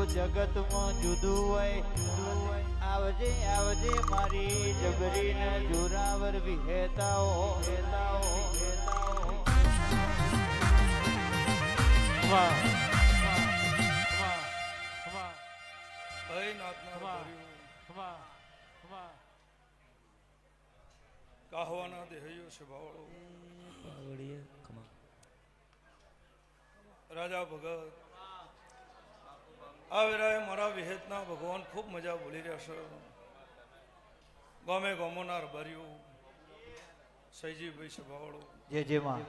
જગતમાં જુદું હોય આવજે આવજે મારી જબરીને જોરાવર વિહેતાઓ વાહ કાહવાના દેહયો છે ભાવળો રાજા ભગત આ વેરાએ મારા વિહેતના ભગવાન ખૂબ મજા બોલી રહ્યા છે ગામે ગામોના રબારીઓ સૈજીભાઈ છે ભાવળો જે જેમાં